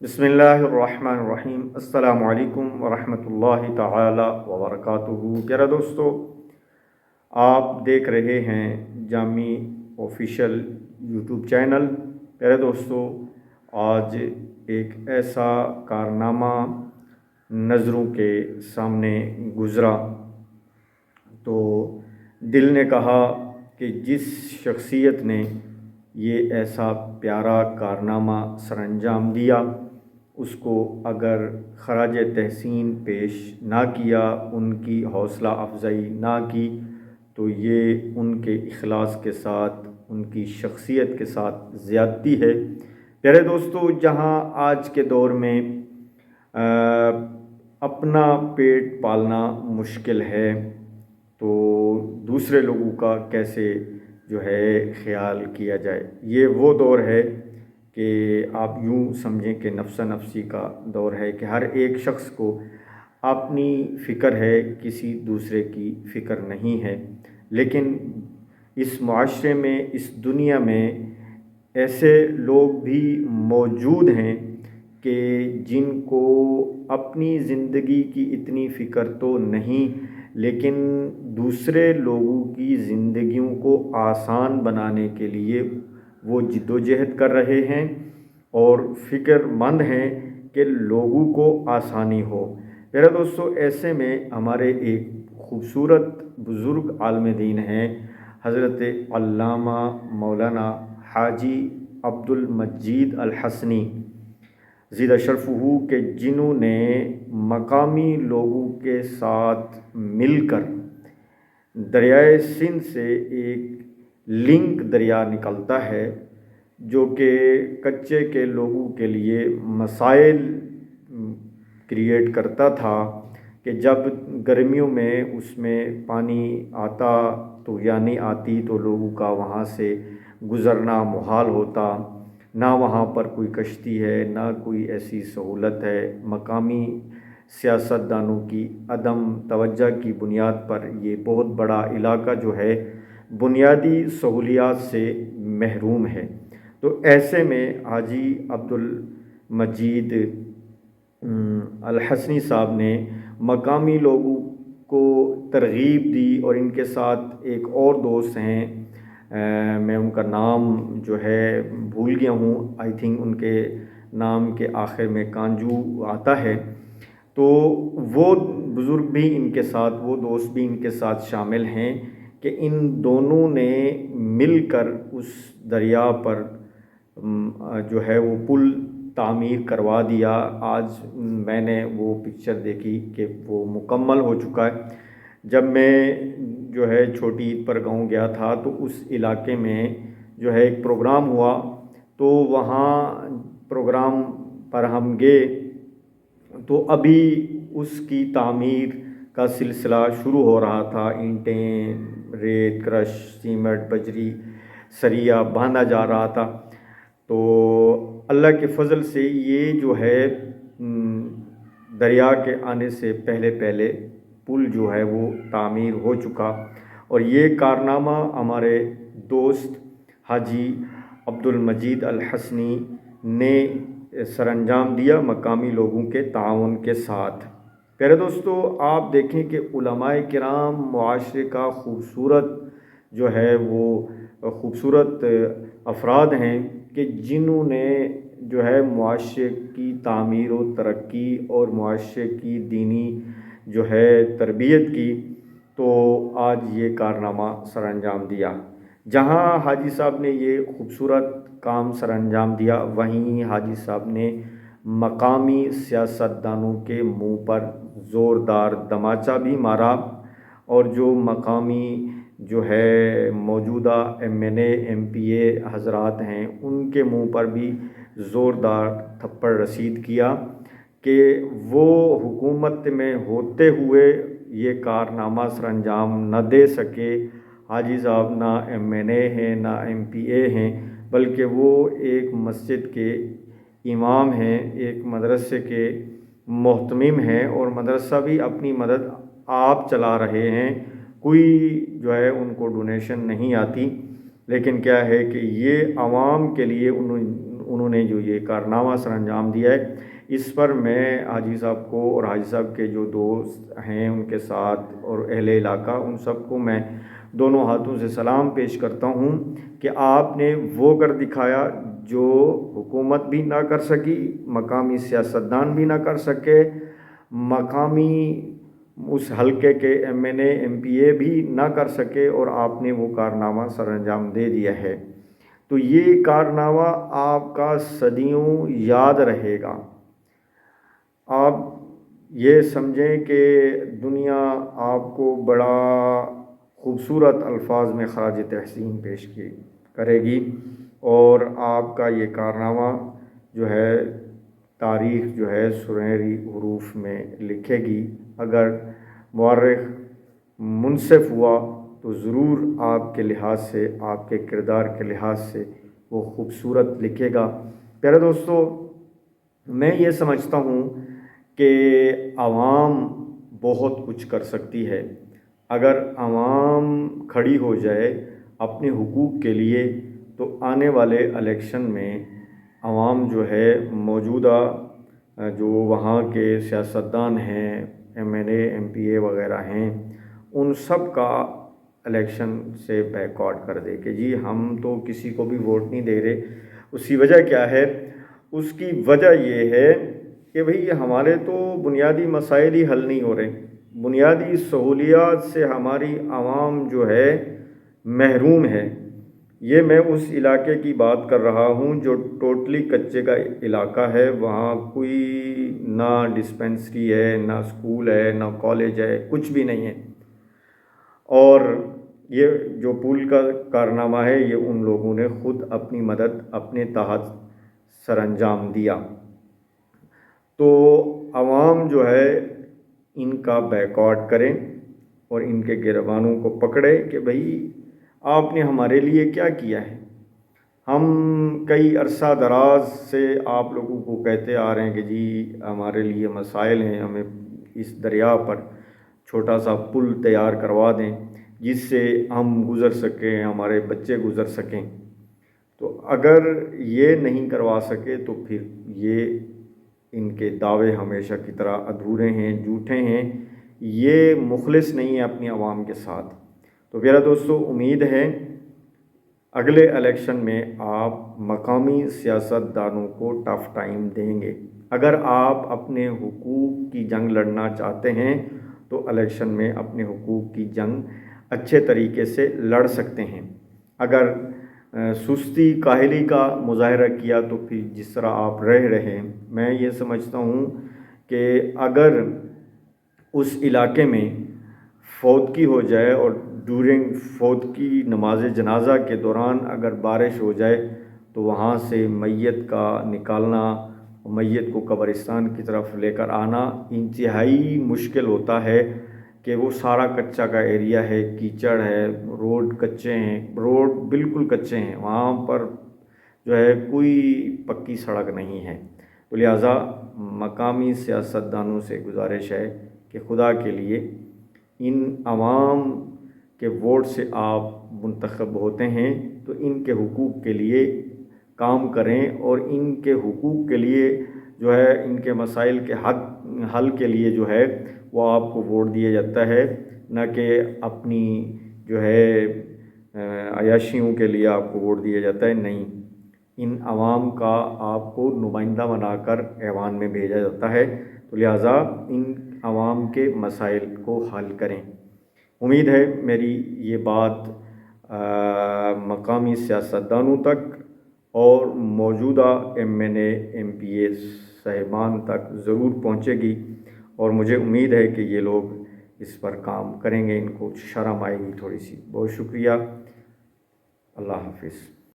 بسم اللہ الرحمن الرحیم۔ السلام علیکم ورحمۃ اللہ تعالی وبرکاتہ۔ پیارا دوستو، آپ دیکھ رہے ہیں جامی آفیشیل یوٹیوب چینل۔ پیارے دوستو، آج ایک ایسا کارنامہ نظروں کے سامنے گزرا تو دل نے کہا کہ جس شخصیت نے یہ ایسا پیارا کارنامہ سر انجام دیا، اس کو اگر خراج تحسین پیش نہ کیا، ان کی حوصلہ افزائی نہ کی، تو یہ ان کے اخلاص کے ساتھ، ان کی شخصیت کے ساتھ زیادتی ہے۔ پیارے دوستو، جہاں آج کے دور میں اپنا پیٹ پالنا مشکل ہے، تو دوسرے لوگوں کا کیسے جو ہے خیال کیا جائے۔ یہ وہ دور ہے کہ آپ یوں سمجھیں کہ نفس نفسی کا دور ہے کہ ہر ایک شخص کو اپنی فکر ہے، کسی دوسرے کی فکر نہیں ہے۔ لیکن اس معاشرے میں، اس دنیا میں ایسے لوگ بھی موجود ہیں کہ جن کو اپنی زندگی کی اتنی فکر تو نہیں، لیکن دوسرے لوگوں کی زندگیوں کو آسان بنانے کے لیے وہ جد و جہد کر رہے ہیں اور فکر مند ہیں کہ لوگوں کو آسانی ہو۔ میرے دوستو، ایسے میں ہمارے ایک خوبصورت بزرگ عالم دین ہیں، حضرت علامہ مولانا حاجی عبد المجید الحسنی زیدہ شرفہ، کہ جنہوں نے مقامی لوگوں کے ساتھ مل کر دریائے سندھ سے ایک لنک دریا نکلتا ہے جو کہ کچے کے لوگوں کے لیے مسائل کریٹ کرتا تھا کہ جب گرمیوں میں اس میں پانی آتا تو یا نہیں آتی تو لوگوں کا وہاں سے گزرنا محال ہوتا، نہ وہاں پر کوئی کشتی ہے، نہ کوئی ایسی سہولت ہے۔ مقامی سیاستدانوں کی عدم توجہ کی بنیاد پر یہ بہت بڑا علاقہ جو ہے بنیادی سہولیات سے محروم ہے۔ تو ایسے میں حاجی عبد المجید الحسنی صاحب نے مقامی لوگوں کو ترغیب دی، اور ان کے ساتھ ایک اور دوست ہیں، میں ان کا نام جو ہے بھول گیا ہوں، آئی تھنک ان کے نام کے آخر میں کانجو آتا ہے، تو وہ بزرگ بھی ان کے ساتھ، وہ دوست بھی ان کے ساتھ شامل ہیں کہ ان دونوں نے مل کر اس دریا پر جو ہے وہ پل تعمیر کروا دیا۔ آج میں نے وہ پکچر دیکھی کہ وہ مکمل ہو چکا ہے۔ جب میں جو ہے چھوٹی عید پر گاؤں گیا تھا تو اس علاقے میں جو ہے ایک پروگرام ہوا، تو وہاں پروگرام پر ہم گئے تو ابھی اس کی تعمیر کا سلسلہ شروع ہو رہا تھا، اینٹیں، ریت، کرش، سیمنٹ، بجری، سریا باندھا جا رہا تھا۔ تو اللہ کے فضل سے یہ جو ہے دریا کے آنے سے پہلے پہلے پل جو ہے وہ تعمیر ہو چکا، اور یہ کارنامہ ہمارے دوست حاجی عبد المجید الحسنی نے سر انجام دیا مقامی لوگوں کے تعاون کے ساتھ۔ پیارے دوستو، آپ دیکھیں کہ علماء کرام معاشرے کا خوبصورت جو ہے وہ خوبصورت افراد ہیں کہ جنہوں نے جو ہے معاشرے کی تعمیر و ترقی اور معاشرے کی دینی جو ہے تربیت کی، تو آج یہ کارنامہ سر انجام دیا۔ جہاں حاجی صاحب نے یہ خوبصورت کام سر انجام دیا، وہیں حاجی صاحب نے مقامی سیاستدانوں کے منہ پر زوردار دماچہ بھی مارا، اور جو مقامی جو ہے موجودہ ایم این اے، ایم پی اے حضرات ہیں، ان کے منہ پر بھی زوردار تھپڑ رسید کیا کہ وہ حکومت میں ہوتے ہوئے یہ کارنامہ سر انجام نہ دے سکے۔ حاجی صاحب نہ ایم این اے ہیں، نہ ایم پی اے ہیں، بلکہ وہ ایک مسجد کے امام ہیں، ایک مدرسے کے محتمم ہیں، اور مدرسہ بھی اپنی مدد آپ چلا رہے ہیں، کوئی جو ہے ان کو ڈونیشن نہیں آتی۔ لیکن کیا ہے کہ یہ عوام کے لیے उन्होंने जो ये कारनामा सर अंजाम दिया है, इस पर मैं हाजी साहब को और हाजी साहब के जो दोस्त हैं उनके साथ और अहले इलाका, उन सबको मैं दोनों हाथों से सलाम पेश करता हूँ कि आपने वो कर दिखाया जो हुकूमत भी ना कर सकी, मकामी सियासतदान भी ना कर सके, मकामी उस हलके के MNA MPA भी ना कर सके, और आपने वो कारनामा सर अंजाम दे दिया है। तो ये कारनामा आपका सदियों याद रहेगा। आप ये समझें कि दुनिया आपको बड़ा ख़ूबसूरत अल्फाज में ख़राज तहसीन पेश की करेगी, और आपका ये कारनामा जो है तारीख़ जो है सुनहरी हरूफ में लिखेगी। अगर मुअर्रिख़ मुनसिफ़ हुआ तो ज़रूर आपके लिहाज से, आपके किरदार के लिहाज से वो ख़ूबसूरत लिखेगा। प्यारे दोस्तों, मैं ये समझता हूँ कि आवाम बहुत कुछ कर सकती है। अगर आवाम खड़ी हो जाए अपने हुकूक के लिए, तो आने वाले इलेक्शन में आवाम जो है मौजूदा जो वहाँ के सियासतदान हैं, MNA MPA वगैरह हैं, उन सब का इलेक्शन से बैकआउट कर दे कि जी हम तो किसी को भी वोट नहीं दे रहे। उसकी वजह क्या है? उसकी वजह ये है कि भाई हमारे तो बुनियादी मसाइल ही हल नहीं हो रहे, बुनियादी सहूलियात से हमारी आवाम जो है महरूम है। ये मैं उस इलाके की बात कर रहा हूँ जो टोटली कच्चे का इलाका है। वहाँ कोई ना डिस्पेंसरी है, ना स्कूल है, ना कॉलेज है, कुछ भी नहीं है। और ये जो पुल का कारनामा है, ये उन लोगों ने ख़ुद अपनी मदद अपने तहत सरअंजाम दिया। तो आवाम जो है इनका बैकआउट करें और इनके गिरबानों को पकड़े कि भाई आपने हमारे लिए क्या किया है। हम कई अरसा दराज से आप लोगों को कहते आ रहे हैं कि जी हमारे लिए मसाइल हैं, हमें इस दरिया पर छोटा सा पुल तैयार करवा दें जिससे हम गुज़र सकें, हमारे बच्चे गुज़र सकें। तो अगर ये नहीं करवा सके तो फिर ये इनके दावे हमेशा की तरह अधूरे हैं, झूठे हैं, ये मुखलिस नहीं है अपनी आवाम के साथ। तो मेरा दोस्तों, उम्मीद है अगले इलेक्शन में आप मकामी सियासतदानों को टफ़ टाइम देंगे। अगर आप अपने हुकूक की जंग लड़ना चाहते हैं तो इलेक्शन में अपने हुकूक की जंग अच्छे तरीके से लड़ सकते हैं। अगर सुस्ती काहली का मुजाहरा किया तो फिर जिस तरह आप रह रहे हैं, मैं ये समझता हूँ कि अगर उस इलाके में फौतगी हो जाए और ड्यूरिंग फौतगी नमाज जनाजा के दौरान अगर बारिश हो जाए तो वहाँ से मैयत का निकालना, मैयत को कब्रिस्तान की तरफ लेकर आना इंतहाई मुश्किल होता है कि वो सारा कच्चा का एरिया है, कीचड़ है, रोड कच्चे हैं, रोड बिल्कुल कच्चे हैं, वहाँ पर जो है कोई पक्की सड़क नहीं है। तो लिहाजा मकामी सियासतदानों से गुजारिश है कि खुदा के लिए इन आवाम के वोट से आप मुंतखब होते हैं तो इनके हुकूक के लिए काम करें, और इनके हुकूक के लिए जो है इनके मसाइल के हल के लिए जो है वो आपको वोट दिया जाता है, न कि अपनी जो है अयाशियों के लिए आपको वोट दिया जाता है। नहीं, इन आवाम का आपको नुमाइंदा बनाकर ऐवान में भेजा जाता है। तो लिहाजा इन आवाम के मसाइल को हल करें। उम्मीद है मेरी ये बात मकामी सियासतदानों तक और मौजूदा MNA MPA साहिबान तक ज़रूर पहुँचेगी, और मुझे उम्मीद है कि ये लोग इस पर काम करेंगे, इनको शर्म आएगी थोड़ी सी। बहुत शुक्रिया। अल्लाह हाफिज़।